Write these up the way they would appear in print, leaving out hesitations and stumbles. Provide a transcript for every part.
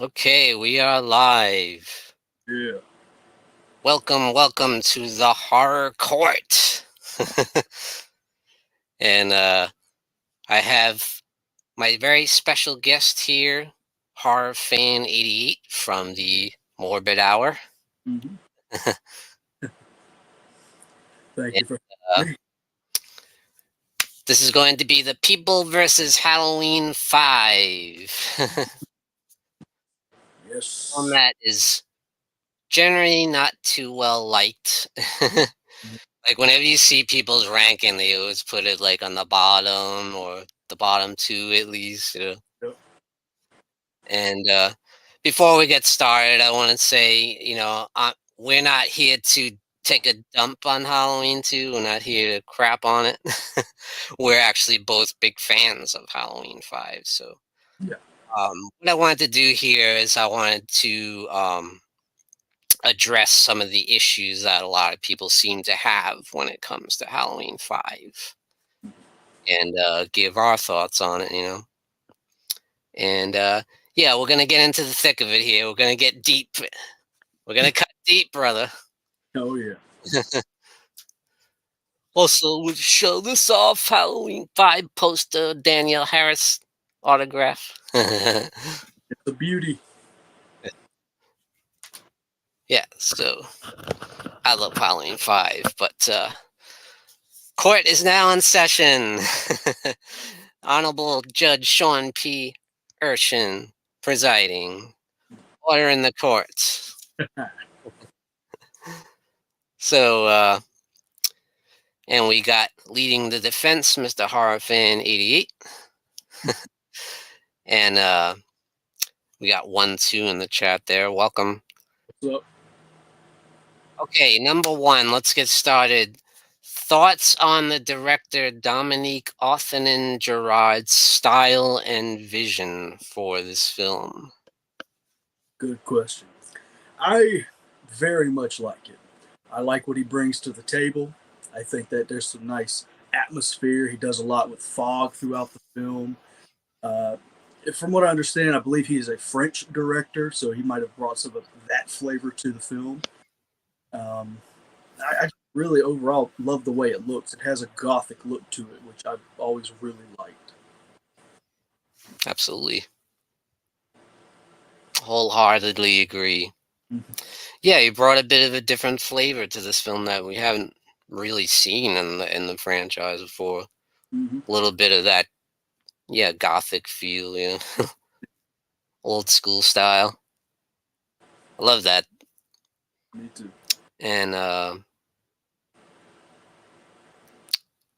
Okay, we are live. Yeah. Welcome to the horror court. and I have my very special guest here, horror fan 88 from the Morbid Hour. hmm Thank And, you for uh, me. this is going to be the People versus Halloween 5. Film Yes. that is generally not too well liked. Like whenever you see people's ranking, they always put it like on the bottom or the bottom two at least. Yep. And before we get started, I want to say, we're not here to take a dump on Halloween 2. We're not here to crap on it. We're actually both big fans of Halloween 5. So Yeah. what I wanted to do here is I wanted to address some of the issues that a lot of people seem to have when it comes to Halloween 5 and give our thoughts on it. And yeah, we're gonna get into the thick of it here. We're gonna get deep. We're gonna cut deep, brother. Oh yeah. Also, we'll show this off Halloween 5 poster, Danielle Harris autograph. It's a beauty. Yeah, so I love Halloween 5, but court is now in session. Honorable Judge Sean P. Erschen presiding. Order in the court. So, and we got leading the defense, Mr. Horrorfan 88. And we got 1-2 in the chat there. Welcome. What's up? Okay, number one, let's get started. Thoughts on the director Dominique Othenin Gerard's style and vision for this film? Good question. I very much like it. I like what he brings to the table. I think that there's some nice atmosphere. He does a lot with fog throughout the film. Uh, from what I understand, I believe he is a French director, so he might have brought some of that flavor to the film. Um, I really overall love the way it looks. It has a gothic look to it, which I've always really liked. Absolutely. Wholeheartedly agree. Mhm. Yeah, he brought a bit of a different flavor to this film that we haven't really seen in the franchise before. Mhm. A little bit of that, yeah, gothic feel, old school style. I love that. Me too. And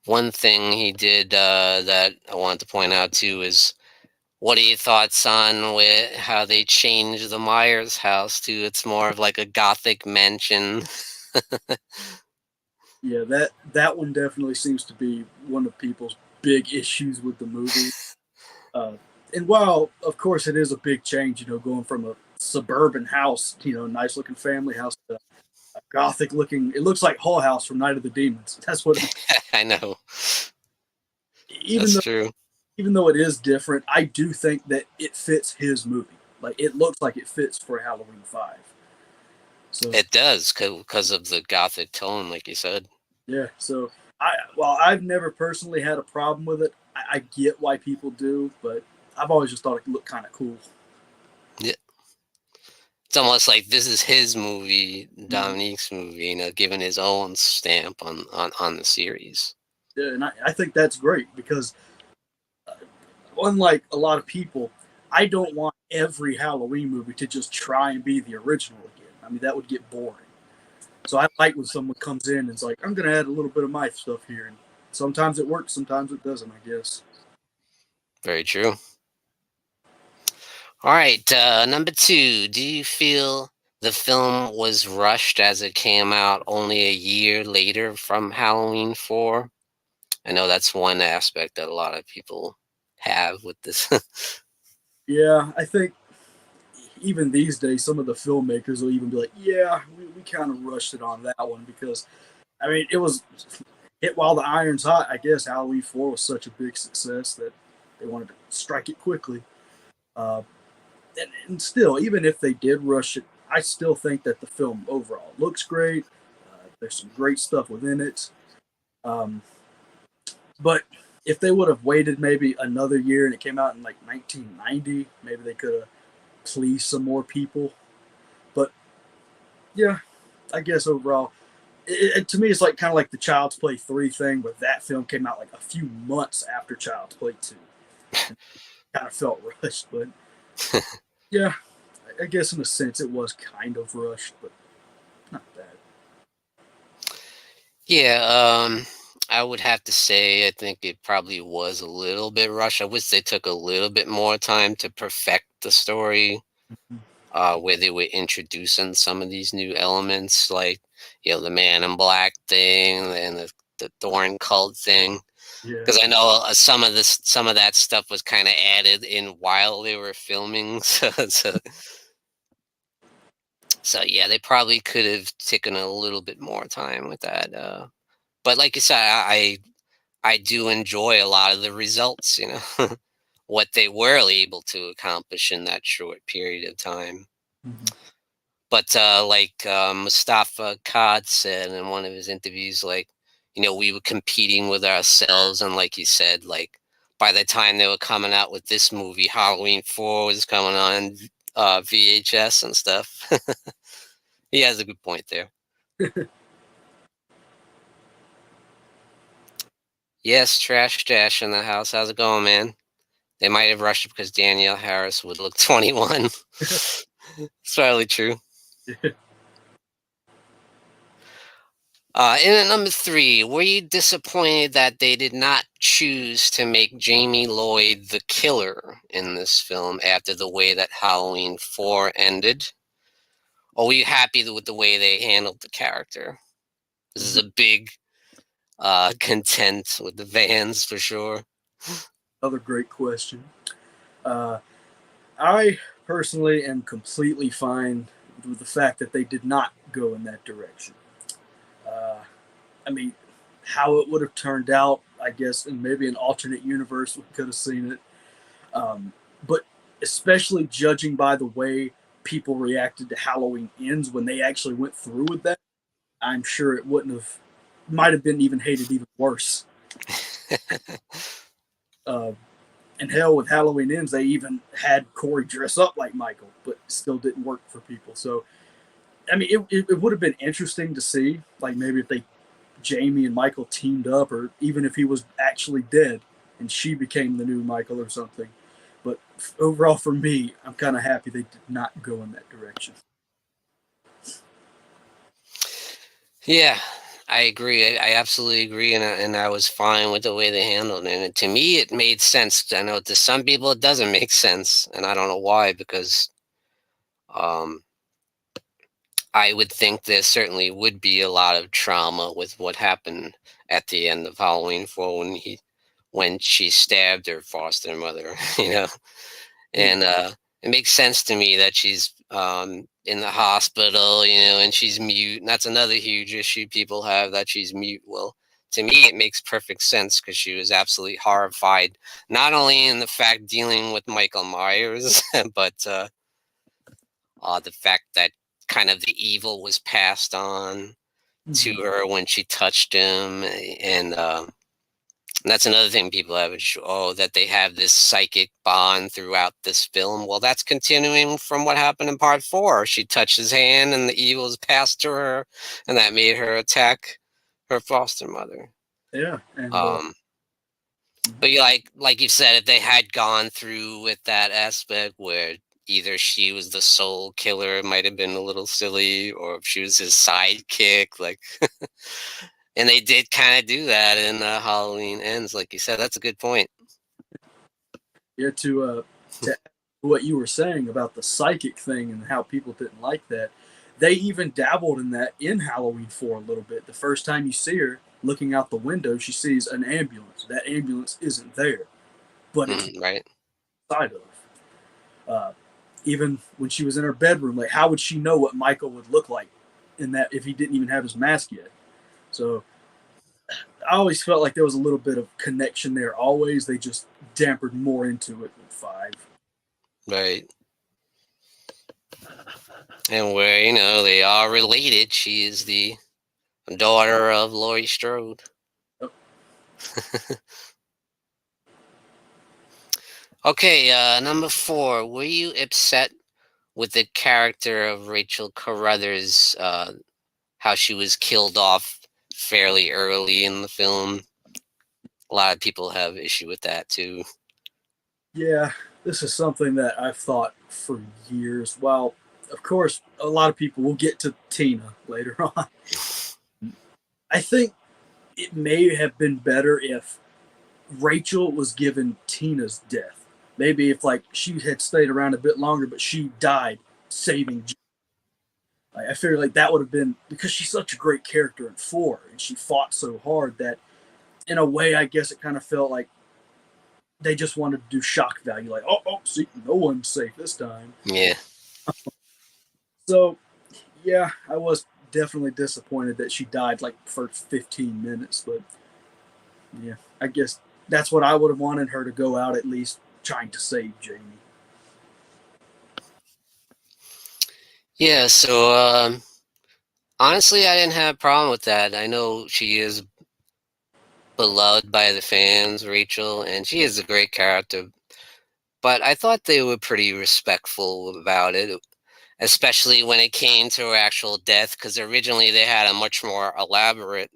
one thing he did that I wanted to point out too is what are your thoughts on with how they changed the Myers house to it's more of like a gothic mansion? Yeah, that one definitely seems to be one of people's big issues with the movie. Uh, and while of course it is a big change, going from a suburban house, nice looking family house to a gothic looking. It looks like Hull House from Night of the Demons. That's what. I know. Even That's though true. even though it is different, I do think that it fits his movie. Like it looks like it fits for Halloween 5. So It does because of the gothic tone, like you said. yeah, so I've never personally had a problem with it. I get why people do, but I've always just thought it looked kind of cool. Yeah. It's almost like this is his movie, Mhm. Dominique's movie, giving his own stamp on the series. Yeah, and I think that's great because uh, unlike a lot of people, I don't want every Halloween movie to just try and be the original again. I mean, that would get boring. So I like when someone comes in and is like, I'm going to add a little bit of my stuff here. And sometimes it works, sometimes it doesn't, I guess. Very true. All right, number two. Do you feel the film was rushed as it came out only a year later from Halloween 4? I know that's one aspect that a lot of people have with this. Yeah, I think even these days, some of the filmmakers will even be like, yeah, we kind of rushed it on that one because, I mean, it was hit while the iron's hot. I guess Halloween 4 was such a big success that they wanted to strike it quickly. Uh, and still, even if they did rush it, I still think that the film overall looks great. There's some great stuff within it. Um, but if they would have waited maybe another year and it came out in like 1990, maybe they could have pleased some more people. But yeah, I guess overall, to me, it's like kind of like the Child's Play 3 thing, where that film came out like a few months after Child's Play 2. And kind of felt rushed, but yeah, I guess in a sense it was kind of rushed, but not bad. Yeah, I would have to say I think it probably was a little bit rushed. I wish they took a little bit more time to perfect the story, where they were introducing some of these new elements, like the Man in Black thing and the Thorn cult thing. Yeah. Because I know some of that stuff was kind of added in while they were filming, so yeah, they probably could have taken a little bit more time with that. But like you said, I do enjoy a lot of the results, what they were able to accomplish in that short period of time. Mhm. But like Mustafa Khan said in one of his interviews, like, we were competing with ourselves. And like you said, like, by the time they were coming out with this movie, Halloween 4 was coming on VHS and stuff. He has a good point there. Yes, Trash Stash in the house. How's it going, man? They might have rushed it because Danielle Harris would look 21. It's probably true. And at number three, were you disappointed that they did not choose to make Jamie Lloyd the killer in this film after the way that Halloween 4 ended? Or were you happy with the way they handled the character? This is a big content with the fans for sure. Another great question. Uh, I personally am completely fine with the fact that they did not go in that direction. Uh, I mean, how it would have turned out, I guess, in maybe an alternate universe, we could have seen it. But especially judging by the way people reacted to Halloween Ends when they actually went through with that, I'm sure it wouldn't have, might have been even hated even worse. Uh, and hell, with Halloween Ends, they even had Corey dress up like Michael, but still didn't work for people. So, I mean, it would have been interesting to see, like maybe if they Jamie and Michael teamed up, or even if he was actually dead and she became the new Michael or something. But overall, for me, I'm kind of happy they did not go in that direction. Yeah, I agree. I absolutely agree, and I was fine with the way they handled it. And to me, it made sense. I know to some people it doesn't make sense, and I don't know why. Because um, I would think there certainly would be a lot of trauma with what happened at the end of Halloween 4 when she stabbed her foster mother. Yeah, And it makes sense to me that she's in the hospital, and she's mute. And that's another huge issue people have, that she's mute. Well, to me, it makes perfect sense because she was absolutely horrified, not only in the fact dealing with Michael Myers, but the fact that kind of the evil was passed on to mm-hmm. her when she touched him. And that's another thing people have, that they have this psychic bond throughout this film. Well, that's continuing from what happened in part 4. She touched his hand and the evil is passed to her, and that made her attack her foster mother. Yeah, and Um, but like you said, if they had gone through with that aspect where either she was the sole killer, it might have been a little silly, or if she was his sidekick, like, and they did kind of do that in Halloween Ends, like you said. That's a good point. yeah, to what you were saying about the psychic thing and how people didn't like that, they even dabbled in that in Halloween 4 a little bit. The first time you see her looking out the window, she sees an ambulance. That ambulance isn't there, but it's Right. inside of. Uh, Even when she was in her bedroom, like how would she know what Michael would look like in that if he didn't even have his mask yet? So I always felt like there was a little bit of connection there. Always, they just dampered more into it with 5. Right. And where, they are related. She is the daughter of Laurie Strode. Yep. Okay, number 4. Were you upset with the character of Rachel Carruthers, how she was killed off fairly early in the film? A lot of people have issue with that too. Yeah, this is something that I've thought for years. Well, of course, a lot of people will get to Tina later on. I think it may have been better if Rachel was given Tina's death. Maybe if like she had stayed around a bit longer, but she died saving. I feel like that would have been because she's such a great character in 4, and she fought so hard that, in a way, I guess it kind of felt like they just wanted to do shock value, like, oh, see, no one's safe this time. Yeah. So, yeah, I was definitely disappointed that she died like for 15 minutes, but yeah, I guess that's what I would have wanted her to go out at least trying to save Jamie. Yeah, so honestly, I didn't have a problem with that. I know she is beloved by the fans, Rachel, and she is a great character. But I thought they were pretty respectful about it, especially when it came to her actual death, because originally they had a much more elaborate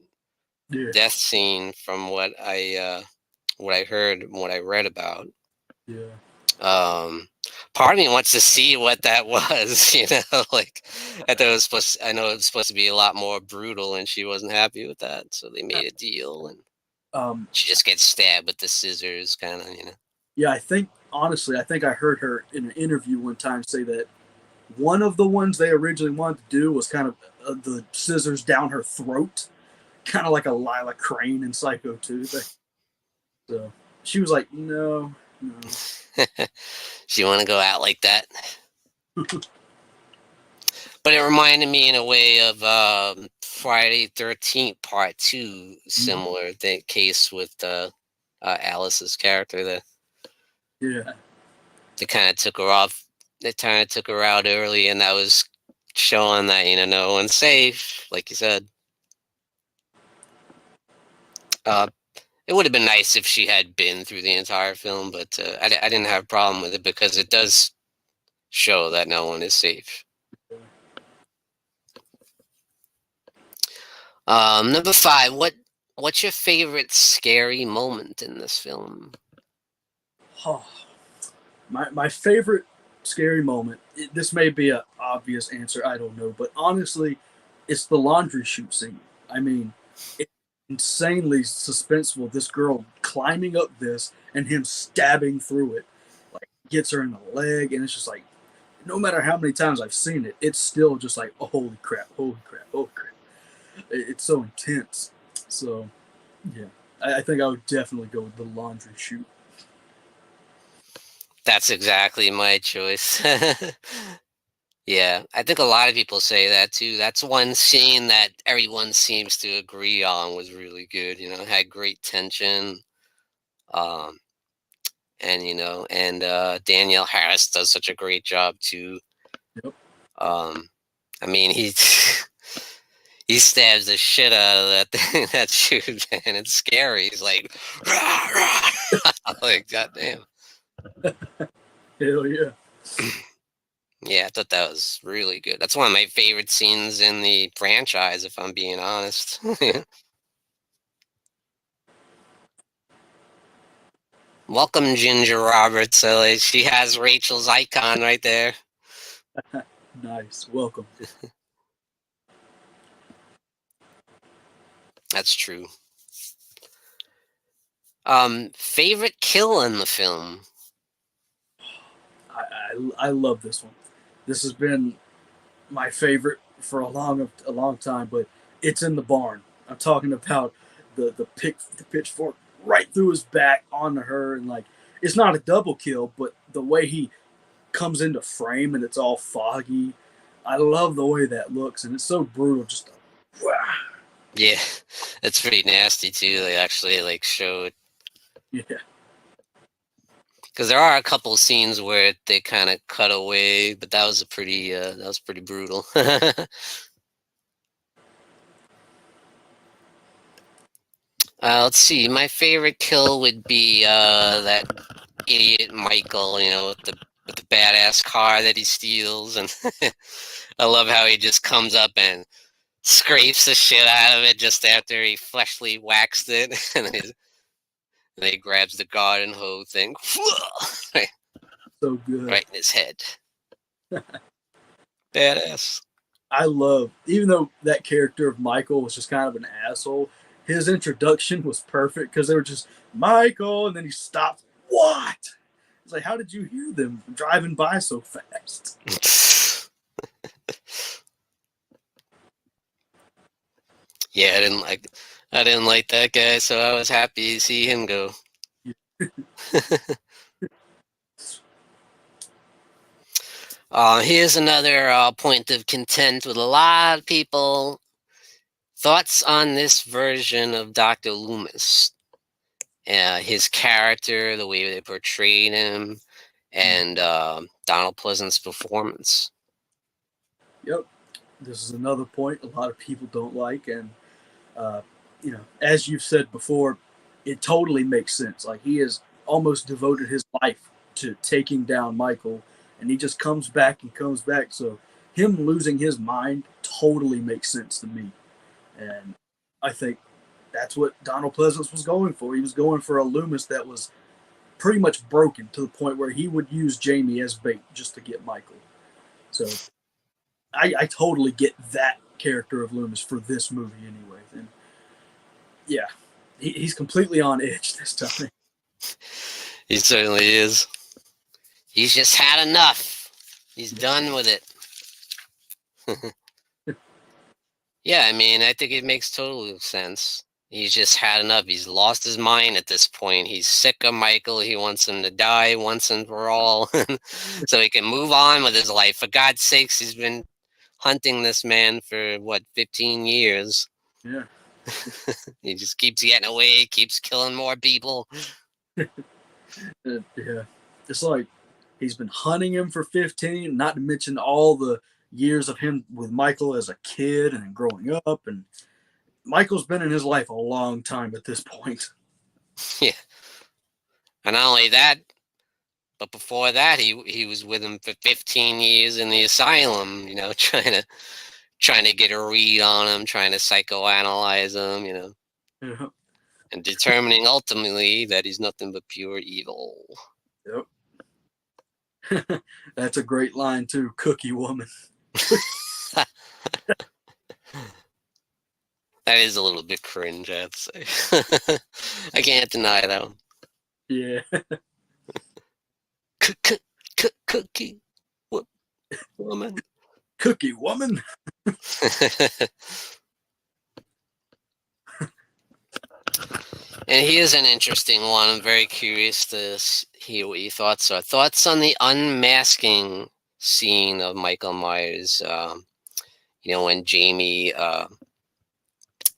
Yeah, death scene from what I heard and what I read about. yeah. Um, Part of me wants to see what that was, like I know it was supposed to be a lot more brutal, and she wasn't happy with that, so they made a deal, and Um, she just gets stabbed with the scissors, kind of. yeah, I think honestly, I think I heard her in an interview one time say that one of the ones they originally wanted to do was kind of the scissors down her throat, kind of like a Lila Crane in Psycho 2. So she was like, no, no. She want to go out like that, but it reminded me in a way of Friday 13th Part 2, similar the case with Alice's character. Yeah, They kind of took her off. They kind of took her out early, and that was showing that no one's safe, like you said. Uh, it would have been nice if she had been through the entire film, but I didn't have a problem with it because it does show that no one is safe. Number 5. What's your favorite scary moment in this film? oh, my favorite scary moment. This may be an obvious answer, I don't know, but honestly, it's the laundry chute scene. I mean, it's insanely suspenseful. This girl climbing up this and him stabbing through it, like gets her in the leg, and it's just like, no matter how many times I've seen it, it's still just like, oh, holy crap, holy crap, holy crap. It's so intense. So yeah, I think I would definitely go with the laundry chute. That's exactly my choice. Yeah, I think a lot of people say that too. That's one scene that everyone seems to agree on was really good. It had great tension. Um, and Danielle Harris does such a great job too. Yep. Um, I mean, he he stabs the shit out of that thing, that shoot, and it's scary. He's like, rah, rah. Like, goddamn. Hell yeah. Yeah, I thought that was really good. That's one of my favorite scenes in the franchise, if I'm being honest. Welcome, Ginger Roberts. So like, she has Rachel's icon right there. Nice. Welcome. That's true. Favorite kill in the film? I love this one. This has been my favorite for a long time, but it's in the barn. I'm talking about the pitchfork right through his back onto her, and like it's not a double kill, but the way he comes into frame and it's all foggy. I love the way that looks, and it's so brutal. Just wow. Yeah, it's pretty nasty too. They actually like showed. Yeah, Because there are a couple of scenes where they kind of cut away, but that was pretty brutal. Let's see. My favorite kill would be that idiot Michael. With the badass car that he steals, and I love how he just comes up and scrapes the shit out of it just after he fleshly waxed it, and he grabs the garden hose thing, right, So good. right in his head. Badass. I love, even though that character of Michael was just kind of an asshole, his introduction was perfect because they were just Michael, and then he stopped. What? It's like, how did you hear them driving by so fast? Yeah, I didn't like that guy, so I was happy to see him go. Here's another point of content with a lot of people. Thoughts on this version of Dr. Loomis? His character, the way they portrayed him, and Donald Pleasant's performance. Yep. This is another point a lot of people don't like, and uh, as you've said before, it totally makes sense. Like, he has almost devoted his life to taking down Michael, and he just comes back and comes back. So him losing his mind totally makes sense to me, and I think that's what Donald Pleasance was going for. He was going for a Loomis that was pretty much broken to the point where he would use Jamie as bait just to get Michael. So I totally get that character of Loomis for this movie anyway. And yeah, he's completely on edge this time. He certainly is. He's just had enough. He's done with it. Yeah, I mean, I think it makes total sense. He's just had enough. He's lost his mind at this point. He's sick of Michael. He wants him to die once and for all so he can move on with his life. For God's sakes, he's been hunting this man for, 15 years. Yeah. He just keeps getting away, keeps killing more people. Yeah. It's like he's been hunting him for 15, not to mention all the years of him with Michael as a kid and growing up. And Michael's been in his life a long time at this point. Yeah. And not only that, but before that, he was with him for 15 years in the asylum, trying to get a read on him, trying to psychoanalyze him, Yeah. and determining ultimately that he's nothing but pure evil. Yep. That's a great line too. Cookie woman. That is a little bit cringe, I have to say. I can't deny that one. Yeah. Cookie woman. Cookie woman. And here's an interesting one. I'm very curious to hear what your thoughts are. Thoughts on the unmasking scene of Michael Myers. When Jamie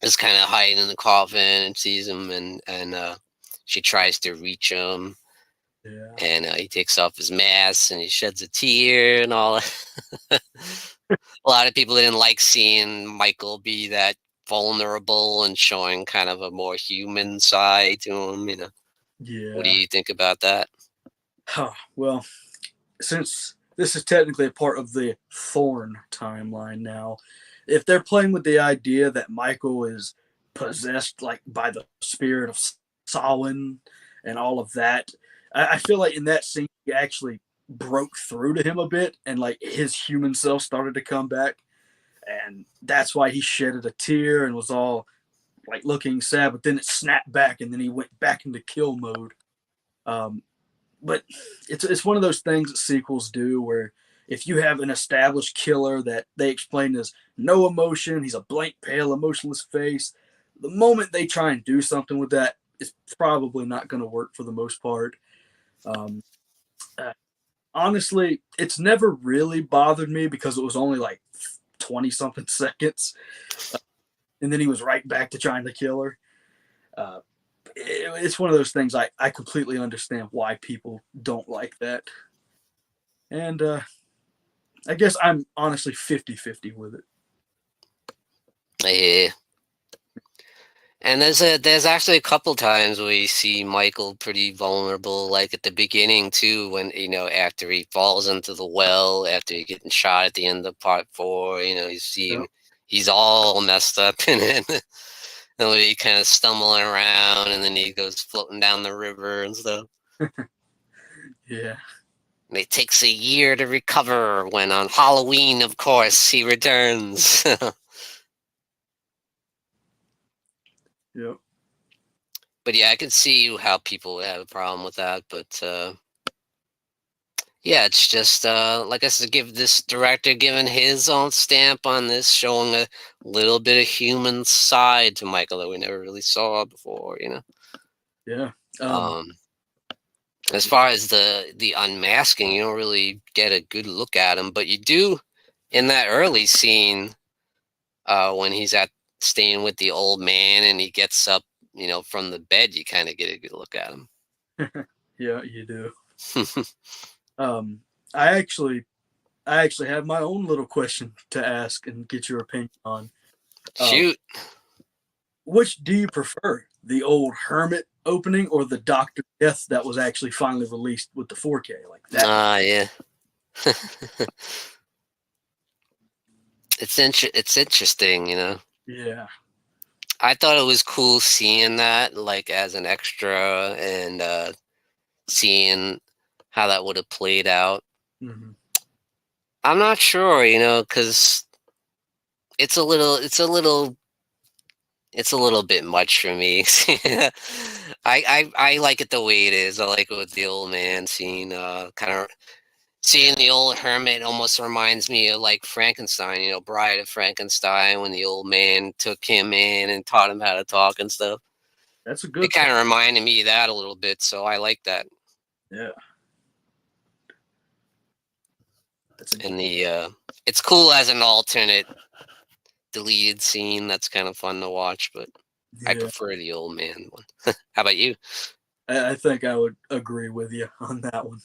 is kind of hiding in the coffin and sees him, and she tries to reach him. Yeah. And he takes off his mask and he sheds a tear and all. A lot of people didn't like seeing Michael be that vulnerable and showing kind of a more human side to him. Yeah. What do you think about that? Well, since this is technically a part of the Thorn timeline now, if they're playing with the idea that Michael is possessed like by the spirit of Samhain and all of that, I feel like in that scene he actually broke through to him a bit, and like his human self started to come back, and that's why he shedded a tear and was all like looking sad. But then it snapped back, and then he went back into kill mode. But it's one of those things that sequels do, where if you have an established killer that they explain as no emotion, he's a blank, pale, emotionless face, the moment they try and do something with that, it's probably not going to work for the most part. Um, Honestly, it's never really bothered me because it was only like 20 something seconds. And then he was right back to trying to kill her. it's one of those things I completely understand why people don't like that. And I guess I'm honestly 50-50 with it. Yeah. And there's actually a couple times where you see Michael pretty vulnerable, like at the beginning too, when after he falls into the well, after he getting shot at the end of part four, you see Yep. him, he's all messed up in it. And when he kind of stumbling around, and then he goes floating down the river and stuff. Yeah. And it takes a year to recover. When on Halloween, of course, he returns. Yep. But yeah, I can see how people would have a problem with that. But yeah, it's just like I said, give this director giving his own stamp on this, showing a little bit of human side to Michael that we never really saw before. Yeah. Um, as far as the unmasking, you don't really get a good look at him, but you do in that early scene when he's at staying with the old man and he gets up, from the bed. You kind of get a good look at him. Yeah, you do. Um, I actually I actually have my own little question to ask and get your opinion on. Uh, Shoot. which do you prefer, the old Hermit opening or the Doctor Death that was actually finally released with the 4K? Like that was, Yeah. It's interesting. yeah, I thought it was cool seeing that, like, as an extra, and seeing how that would have played out. hmm I'm not sure, because it's a little bit much for me. I like it the way it is. I like it with the old man scene. Kind of seeing the old hermit almost reminds me of like Frankenstein. Bride of Frankenstein, when the old man took him in and taught him how to talk and stuff. that's a It good kind point. of reminded me of that a little bit, so I like that. Yeah, that's a And it's cool as an alternate deleted scene. That's kind of fun to watch, but I yeah. prefer the old man one. How about you? I think I would agree with you on that one.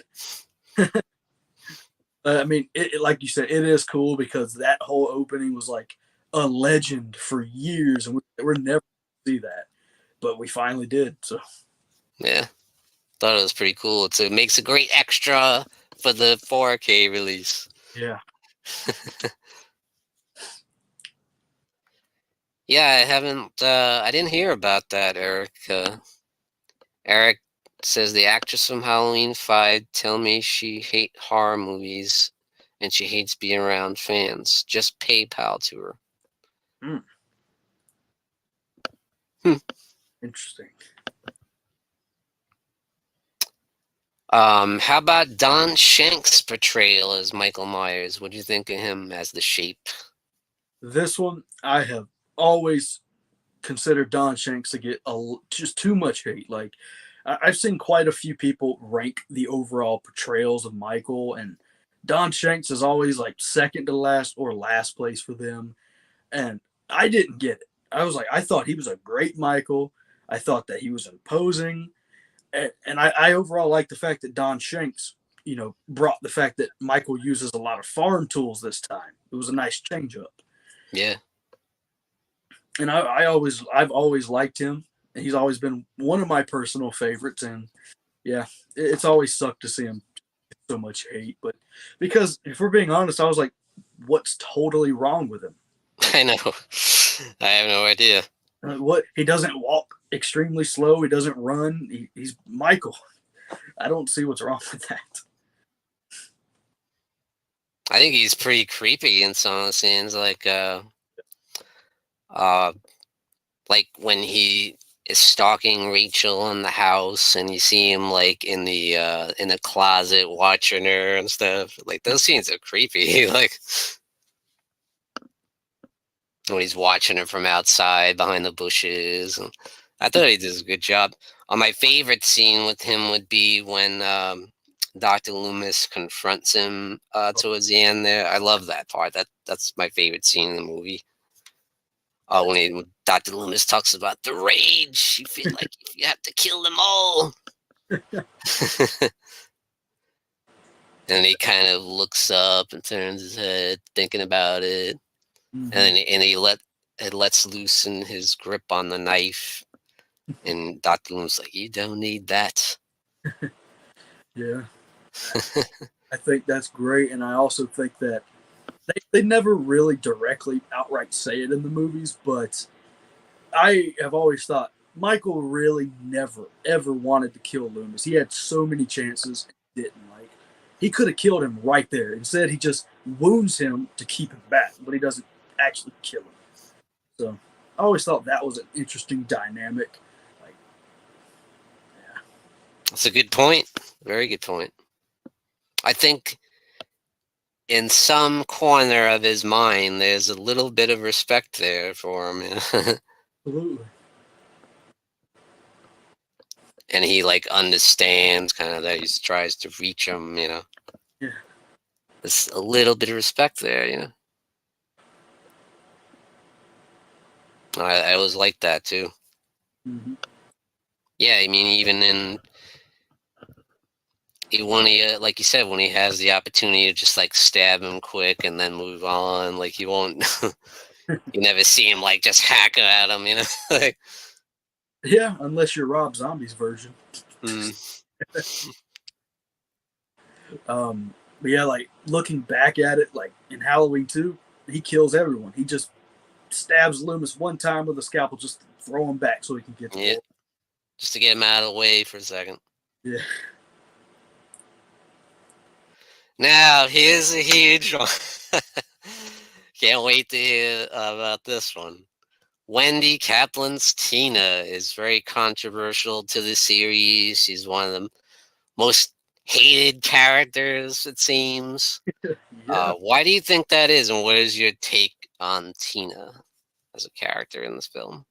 I mean, like you said, it is cool because that whole opening was like a legend for years, and we're never gonna see that, but we finally did. So Yeah, thought it was pretty cool. It makes a great extra for the 4K release. yeah, Yeah, I didn't hear about that, Eric. Eric says the actress from Halloween 5 tell me she hate horror movies and she hates being around fans. Just PayPal to her. mm, Hmm. interesting. How about Don Shank's portrayal as Michael Myers? What do you think of him as the Shape? This one I have always considered Don Shanks to get just too much hate. Like I've seen quite a few people rank the overall portrayals of Michael, and Don Shanks is always like second to last or last place for them. And I didn't get it. I was like, I thought he was a great Michael. I thought that he was imposing, and I overall like the fact that Don Shanks, brought the fact that Michael uses a lot of farm tools this time. It was a nice change up, Yeah. and I've always liked him, and he's always been one of my personal favorites. And yeah, it's always sucked to see him get so much hate, but because if we're being honest, I was like, what's totally wrong with him? I know. I have no idea. What, he doesn't walk extremely slow. He doesn't run. He's Michael. I don't see what's wrong with that. I think he's pretty creepy in some of the scenes, uh, like when he is stalking Rachel in the house, and you see him like in the closet watching her and stuff. Like those scenes are creepy. Like when he's watching her from outside behind the bushes. And I thought he did a good job. My favorite scene with him would be when Dr. Loomis confronts him towards the end there. I love that part. That's my favorite scene in the movie. Oh, when Dr. Loomis talks about the rage, you feel like if you have to kill them all. And he kind of looks up and turns his head, thinking about it, Mm-hmm. and he lets loosen his grip on the knife. And Dr. Loomis like, you don't need that. Yeah, I think that's great, and I also think that they never really directly outright say it in the movies, but I have always thought Michael really never ever wanted to kill Loomis. He had so many chances and didn't. Like he could have killed him right there. Instead, he just wounds him to keep him back, but he doesn't actually kill him. So I always thought that was an interesting dynamic. Like, yeah, That's a good point. Very good point. I think in some corner of his mind, there's a little bit of respect there for him. absolutely. And he like understands kind of that he tries to reach him. Yeah. There's a little bit of respect there. I always like that too. Mm-hmm. Yeah, I mean, even when he, like you said, when he has the opportunity to just like stab him quick and then move on, like he won't. You never see him like just hack at him. Like, Yeah, unless you're Rob Zombie's version. mm, But yeah, like looking back at it, like in Halloween 2, he kills everyone. He just stabs Loomis one time with a scalpel, just to throw him back so he can get the yeah, boy. just to get him out of the way for a second. Yeah. Now here's a huge one. Can't wait to hear about this one. Wendy Kaplan's Tina is very controversial to the series. She's one of the most hated characters, it seems. Yeah. Why do you think that is, and what is your take on Tina as a character in this film?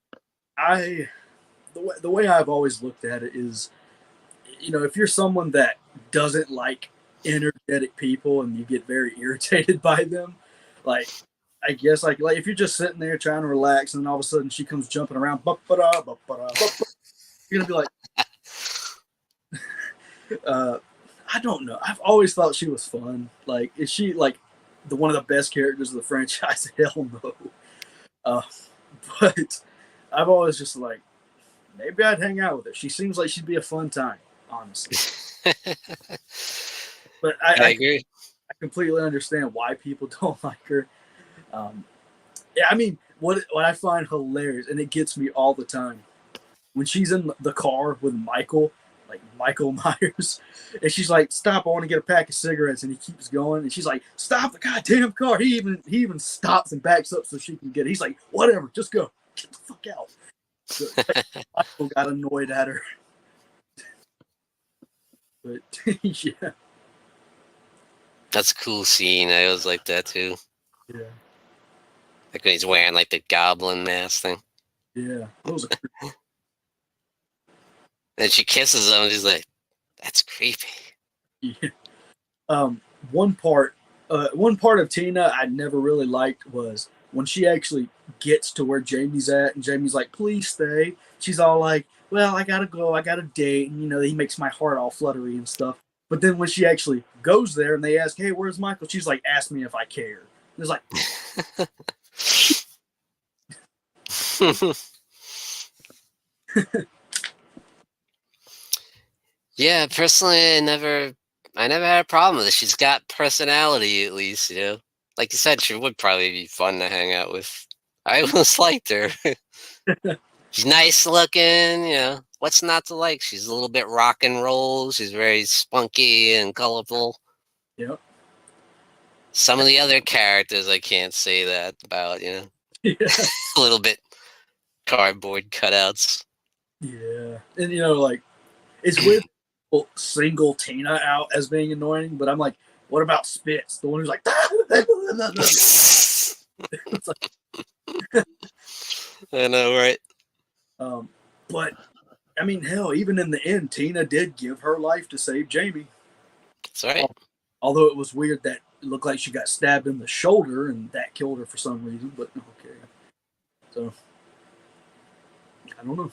I the way I've always looked at it is, if you're someone that doesn't like energetic people and you get very irritated by them, like I guess like if you're just sitting there trying to relax and then all of a sudden she comes jumping around, you're gonna be like, uh, I don't know. I've always thought she was fun. Like, is she like one of the best characters of the franchise? Hell no. Uh, but I've always just like, maybe I'd hang out with her. She seems like she'd be a fun time, honestly. But I agree. I completely understand why people don't like her. Um, yeah, I mean, what I find hilarious, and it gets me all the time, when she's in the car with Michael, like Michael Myers, and she's like, "Stop! I want to get a pack of cigarettes," and he keeps going, and she's like, "Stop the goddamn car!" He even stops and backs up so she can get it. He's like, "Whatever, just go, get the fuck out." So, Michael got annoyed at her, but yeah, That's a cool scene. I always like that too. yeah, Like when he's wearing like the goblin mask thing. yeah. It was a And she kisses him and she's like, that's creepy. yeah. Um, one part, one part of Tina I never really liked was when she actually gets to where Jamie's at, and Jamie's like, "Please stay." She's all like, "Well, I gotta go. I got a date," and he makes my heart all fluttery and stuff. But then when she actually goes there and they ask, "Hey, where's Michael?" She's like, "Ask me if I care." It's like, Yeah, personally, I never had a problem with it. She's got personality, at least. Like you said, she would probably be fun to hang out with. I always liked her. She's nice looking. What's not to like? She's a little bit rock and roll. She's very spunky and colorful. yep, Some of the other characters I can't say that about. yeah, A little bit cardboard cutouts. yeah, and like it's weird. People single Tina out as being annoying, but I'm like, what about Spitz, the one who's like, it's like I know, right? but I mean, hell, even in the end, Tina did give her life to save Jamie. That's right. Although it was weird that it looked like she got stabbed in the shoulder and that killed her for some reason, but okay. So I don't know.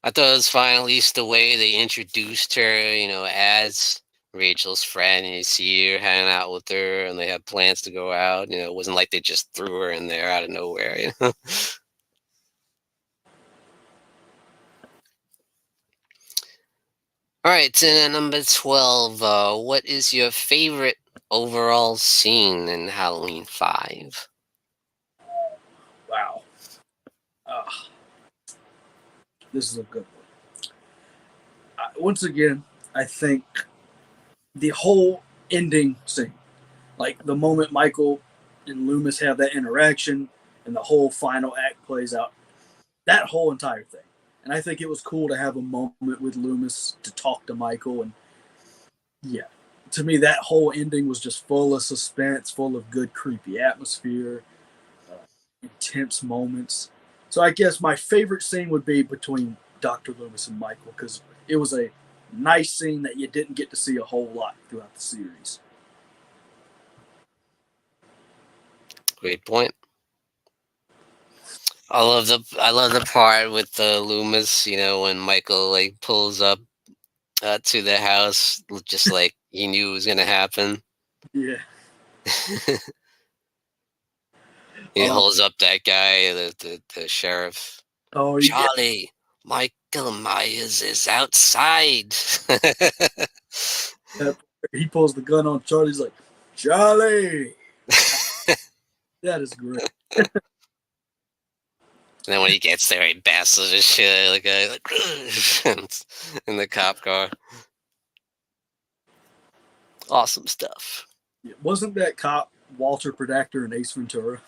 I thought it was fine, at least the way they introduced her, as Rachel's friend, and you see her hanging out with her, and they have plans to go out. It wasn't like they just threw her in there out of nowhere. All right, so then number 12. What is your favorite overall scene in Halloween 5? Wow. Uh, this is a good one. Once again, I think the whole ending scene, like the moment Michael and Loomis have that interaction and the whole final act plays out, that whole entire thing. And I think it was cool to have a moment with Loomis to talk to Michael. And yeah, to me, that whole ending was just full of suspense, full of good, creepy atmosphere, uh, intense moments. So I guess my favorite scene would be between Dr. Loomis and Michael because it was a nice scene that you didn't get to see a whole lot throughout the series. Great point. I love the part with the Loomis, when Michael like pulls up to the house, just like he knew it was gonna happen. Yeah. He Um, holds up that guy, the sheriff. oh, yeah. Charlie, Michael Myers is outside. He pulls the gun on Charlie. He's like, Charlie. That is great. And then when he gets there, he bashes his shit like in the cop car. Awesome stuff. Yeah. Wasn't that cop Walter Predactor in Ace Ventura?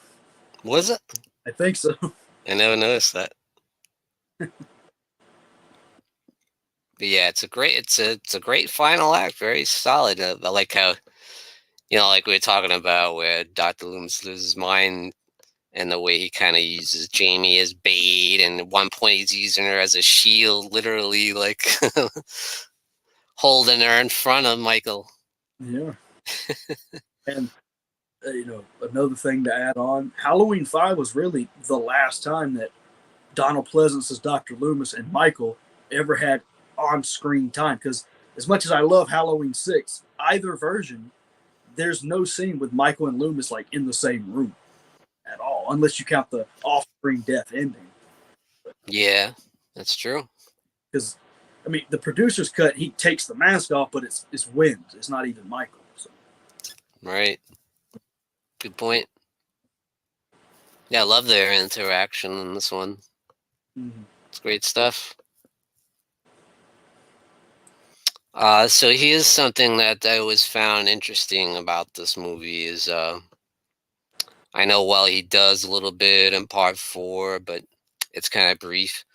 Was it? I think so. I never noticed that. But yeah, it's a great final act. Very solid. I like how like we were talking about where Dr. Loomis loses his mind and the way he kind of uses Jamie as bait, and at one point he's using her as a shield, literally like holding her in front of Michael. Yeah. And another thing to add on, Halloween 5 was really the last time that Donald Pleasance as Dr. Loomis and Michael ever had on-screen time. Because as much as I love Halloween 6, either version, there's no scene with Michael and Loomis like in the same room at all, unless you count the off-screen death ending. Yeah, that's true. Because I mean, the producer's cut, he takes the mask off, but it's Wind. It's not even Michael. So. Right. Good point. Yeah, I love their interaction in this one. Mm-hmm. It's great stuff. So here's something that I always found interesting about this movie is I know while he does a little bit in part 4, but it's kind of brief.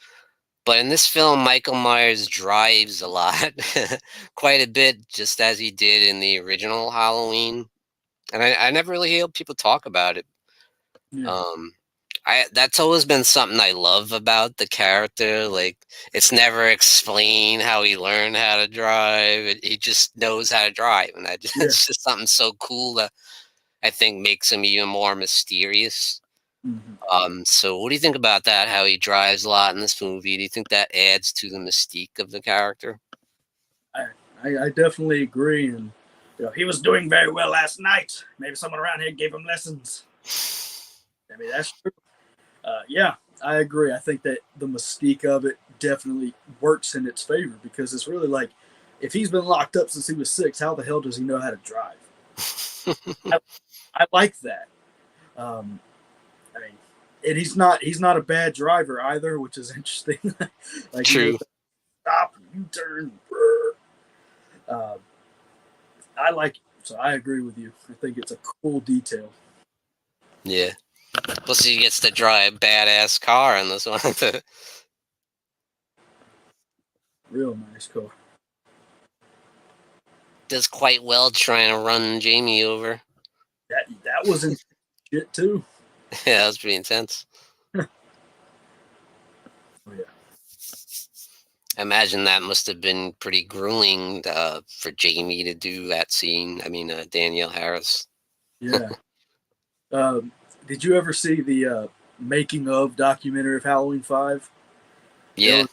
But in this film, Michael Myers drives a lot, quite a bit, just as he did in the original Halloween. And I never really hear people talk about it. Yeah. Um, that's always been something I love about the character. Like, it's never explained how he learned how to drive. He just knows how to drive, and Yeah. it's just something so cool that I think makes him even more mysterious. Mm-hmm. So what do you think about that? How he drives a lot in this movie? Do you think that adds to the mystique of the character? I definitely agree, and he was doing very well last night. Maybe someone around here gave him lessons. I mean, that's true. Yeah, I agree. I think that the mystique of it definitely works in its favor because it's really like, if he's been locked up since he was 6, how the hell does he know how to drive? I like that. I mean, and he's not a bad driver either, which is interesting. Like, True. stop, you turn. Uh, I like it, so I agree with you. I think it's a cool detail. Yeah. Plus, he gets to drive a badass car in this one. Real nice car. Does quite well trying to run Jamie over. That was in shit too. Yeah, that was pretty intense. Oh yeah. I imagine that must have been pretty grueling for Jamie to do that scene. I mean, Danielle Harris. Yeah. Um, Did you ever see the making of documentary of Halloween 5? There Yeah. was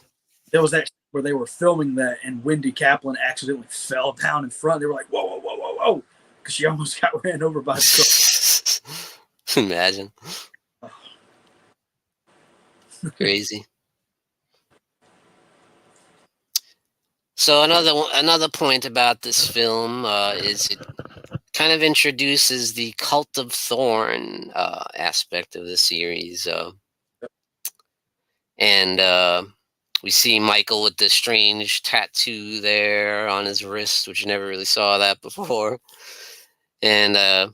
there was that where they were filming that, and Wendy Kaplan accidentally fell down in front. They were like, "Whoa, whoa, whoa, whoa, whoa!" Because she almost got ran over by the car. Imagine. Crazy. So another point about this film is it kind of introduces the cult of Thorn aspect of the series, and we see Michael with the strange tattoo there on his wrist, which you never really saw that before, and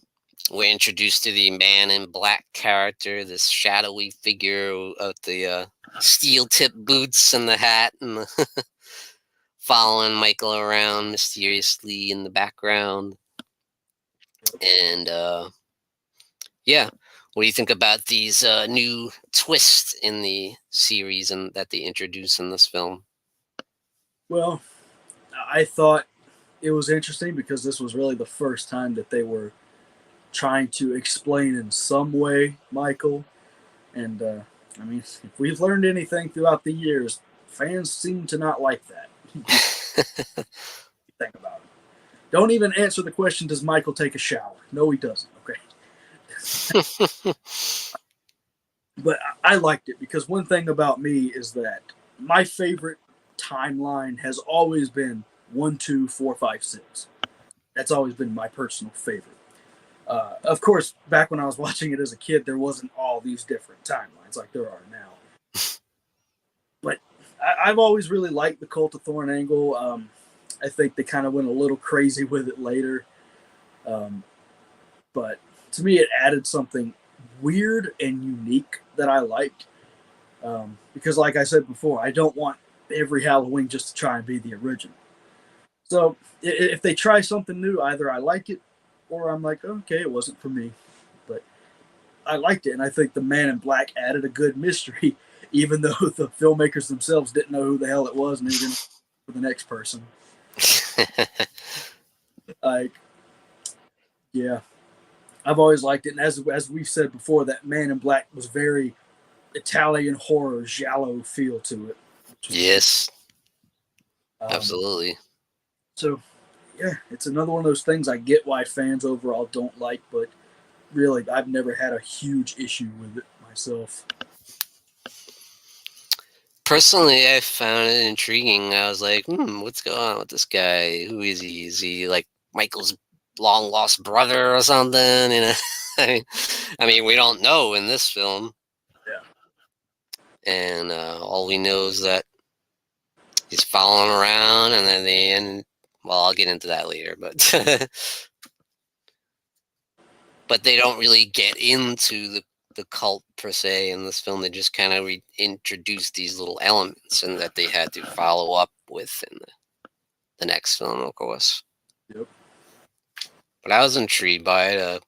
we're introduced to the Man in Black character, this shadowy figure of the steel tip boots and the hat, and following Michael around mysteriously in the background. And yeah, what do you think about these new twists in the series and that they introduce in this film? Well, I thought it was interesting because this was really the first time that they were trying to explain in some way Michael. And I mean, if we've learned anything throughout the years, fans seem to not like that. Think about it. Don't even answer the question, does Michael take a shower? No, he doesn't. Okay. But I liked it because one thing about me is that my favorite timeline has always been 1, 2, 4, 5, 6. That's always been my personal favorite. Of course, back when I was watching it as a kid, there wasn't all these different timelines like there are now. But I've always really liked the Cult of Thorn angle. I think they kind of went a little crazy with it later. Um, but to me, it added something weird and unique that I liked. Because, like I said before, I don't want every Halloween just to try and be the original. So if they try something new, either I like it or I'm like, okay, it wasn't for me. But I liked it, and I think the Man in Black added a good mystery, even though the filmmakers themselves didn't know who the hell it was, and they were going to for the next person. Like, yeah, I've always liked it, and as we've said before, that Man in Black was very Italian horror, giallo feel to it, which was great. Yes, Um, absolutely. so yeah, it's another one of those things. I get why fans overall don't like, but really, I've never had a huge issue with it myself. Personally, I found it intriguing. I was like, what's going on with this guy? Who is he? Is he like Michael's long lost brother or something? You know, I mean, we don't know in this film, Yeah, and all we know is that he's following around, and then the end. Well, I'll get into that later, but but they don't really get into the cult per se in this film. They just kind of introduce these little elements, and that they had to follow up with in the next film, of course. yep. But I was intrigued by it.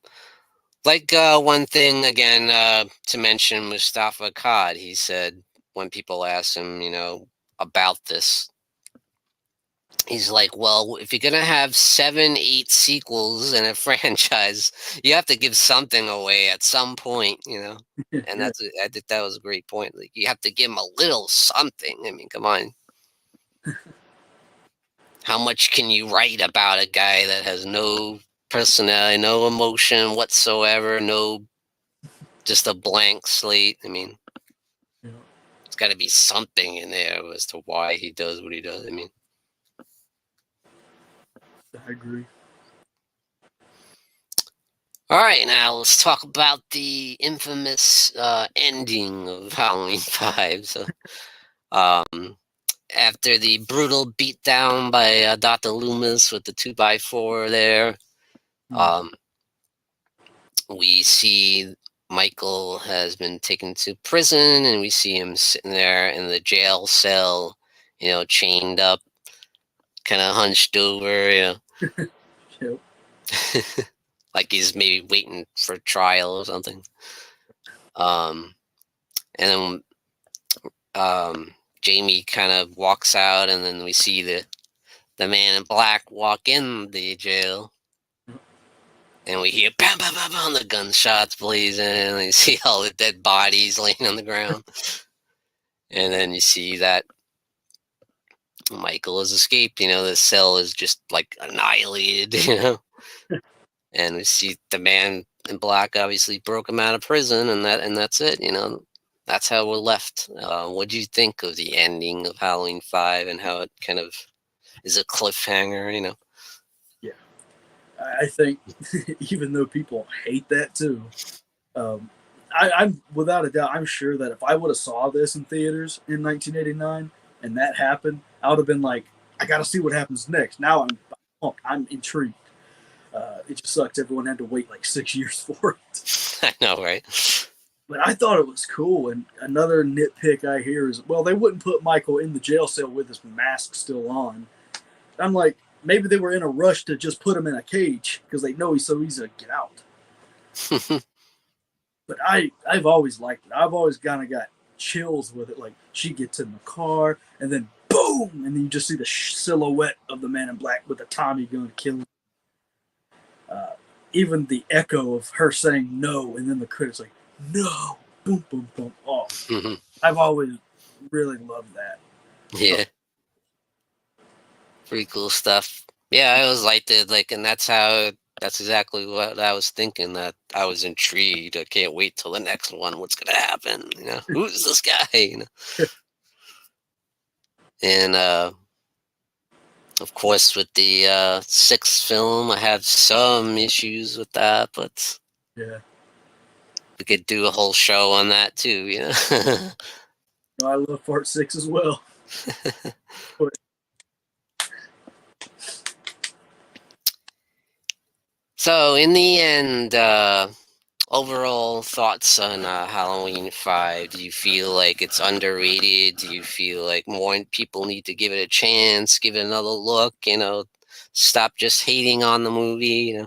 One thing again to mention Mustafa Akkad. He said when people asked him, about this, he's like, "Well, if you're gonna have 7, 8 sequels in a franchise, you have to give something away at some point." And Yeah, I think that was a great point. Like you have to give him a little something. I mean, come on. How much can you write about a guy that has no personality, no emotion whatsoever, no just a blank slate? I mean, yeah, it's got to be something in there as to why he does what he does. I mean, I agree. all right, now let's talk about the infamous ending of Halloween 5. So, um, after the brutal beatdown by Dr. Loomis with the 2x4 there, Mm. um, we see Michael has been taken to prison, and we see him sitting there in the jail cell, chained up, kind of hunched over, Yep. like he's maybe waiting for trial or something. Um, and then Jamie kind of walks out, and then we see the Man in Black walk in the jail. and we hear bam, bam, bam, bam, the gunshots blazing, and you see all the dead bodies laying on the ground, and then you see that Michael has escaped. The cell is just like annihilated. And we see the man in black obviously broke him out of prison, and that's it. That's how we're left. What do you think of the ending of Halloween 5 and how it kind of is a cliffhanger? Yeah, I think even though people hate that too, um, I'm without a doubt, I'm sure that if I would have saw this in theaters in 1989 and that happened, I would have been like, I got to see what happens next. Now I'm pumped. I'm intrigued. It just sucks everyone had to wait like 6 years for it. I know, right? But I thought it was cool. And another nitpick I hear is, well, they wouldn't put Michael in the jail cell with his mask still on. I'm like, maybe they were in a rush to just put him in a cage because they know he's so easy to get out. But I've always liked it. I've always kind of got chills with it. Like she gets in the car and then boom, and then you just see the silhouette of the man in black with the Tommy gun killing. Uh, Even the echo of her saying no, and then the credits like no, boom, boom, boom. Oh, I've always really loved that. So Yeah, pretty cool stuff. Yeah, I always liked it. And that's exactly what I was thinking. That I was intrigued. I can't wait till the next one. What's gonna happen? Who's this guy? And of course, with the sixth film, I have some issues with that, but yeah, we could do a whole show on that too. no, I love Part 6 as well. But So, in the end, overall thoughts on Halloween 5? Do you feel like it's underrated? Do you feel like more people need to give it a chance, give it another look? Stop just hating on the movie.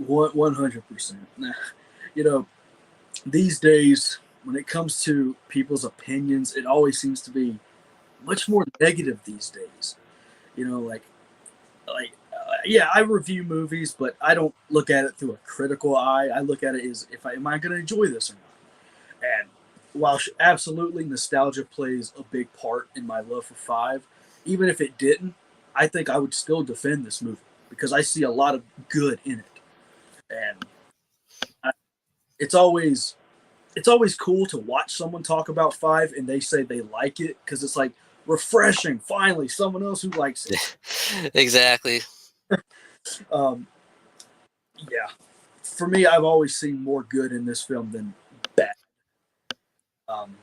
100%. You know, these days, when it comes to people's opinions, it always seems to be much more negative these days. Yeah, I review movies, but I don't look at it through a critical eye. I look at it as if am I going to enjoy this or not. And while absolutely nostalgia plays a big part in my love for Five, even if it didn't, I think I would still defend this movie because I see a lot of good in it, and I, it's always cool to watch someone talk about Five and they say they like it because it's like refreshing. Finally, someone else who likes it. Exactly. Um, yeah, for me, I've always seen more good in this film than bad. Um,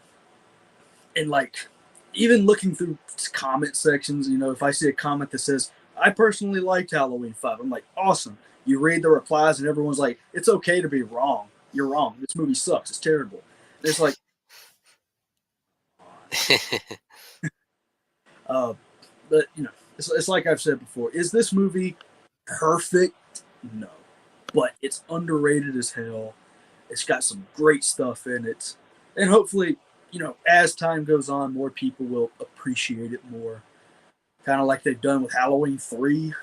and like, even looking through comment sections, if I see a comment that says, I personally liked Halloween 5, I'm like, awesome. You read the replies, and everyone's like, it's okay to be wrong. You're wrong. This movie sucks. It's terrible. And it's like, uh, but, it's like I've said before. Is this movie perfect? No. But it's underrated as hell. It's got some great stuff in it. And hopefully, as time goes on, more people will appreciate it more. Kind of like they've done with Halloween 3.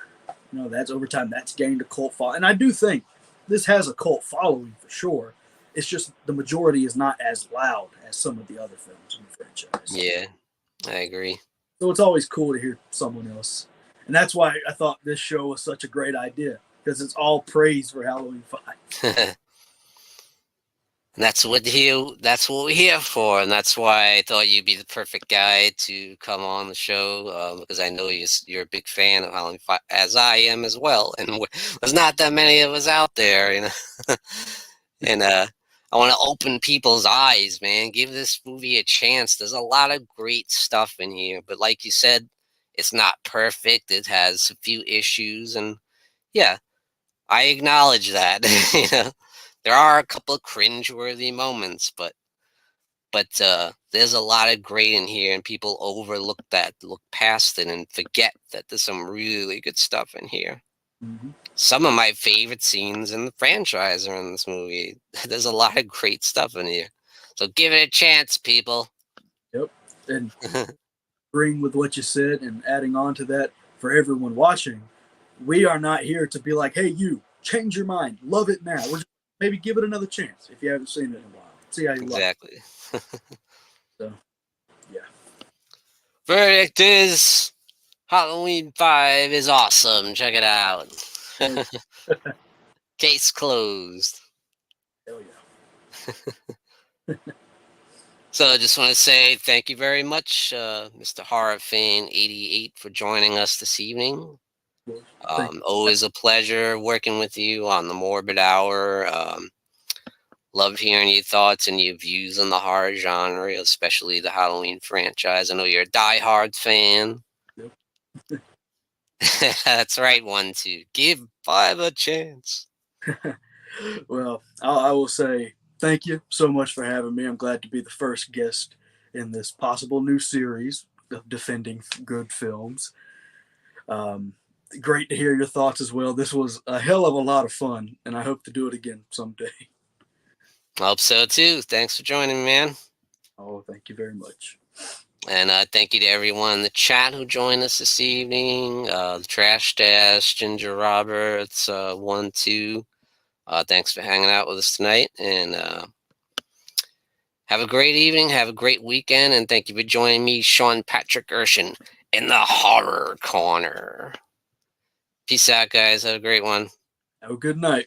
That's over time, that's gained a cult following. And I do think this has a cult following for sure. It's just the majority is not as loud as some of the other films in the franchise. Yeah, I agree. So it's always cool to hear someone else. And that's why I thought this show was such a great idea because it's all praise for Halloween 5. And that's what we're here for, and that's why I thought you'd be the perfect guy to come on the show, because I know you're a big fan of Halloween 5, as I am as well, and there's not that many of us out there. And I want to open people's eyes, man. Give this movie a chance. There's a lot of great stuff in here, but like you said, it's not perfect. It has a few issues, and yeah, I acknowledge that. There are a couple of cringe-worthy moments, but there's a lot of great in here, and people overlook that, look past it, and forget that there's some really good stuff in here. Mm-hmm. Some of my favorite scenes in the franchise are in this movie. There's a lot of great stuff in here, so give it a chance, people. Yep. And agreeing with what you said and adding on to that for everyone watching, we are not here to be like, hey, you change your mind, love it now, or just maybe give it another chance if you haven't seen it in a while. See how you like it. Exactly. So yeah. Verdict is Halloween 5 is awesome. Check it out. Hell, Case closed. hell yeah. So I just want to say thank you very much, Mr. Horror Fan 88, for joining us this evening. Thank Always a pleasure working with you on the Morbid Hour. Love hearing your thoughts and your views on the horror genre, especially the Halloween franchise. I know you're a diehard fan. you. That's right, 1-2. Give 5 a chance. Well, I will say thank you so much for having me. I'm glad to be the first guest in this possible new series of defending good films. Um, Great to hear your thoughts as well. This was a hell of a lot of fun, and I hope to do it again someday. Hope so too. Thanks for joining me, man. Oh, thank you very much. And thank you to everyone in the chat who joined us this evening. The Trash Stash, Ginger Roberts, 1-2. Thanks for hanging out with us tonight. And have a great evening. Have a great weekend. And thank you for joining me, Sean Patrick Erschen, in the Horror Corner. Peace out, guys. Have a great one. Have a good night.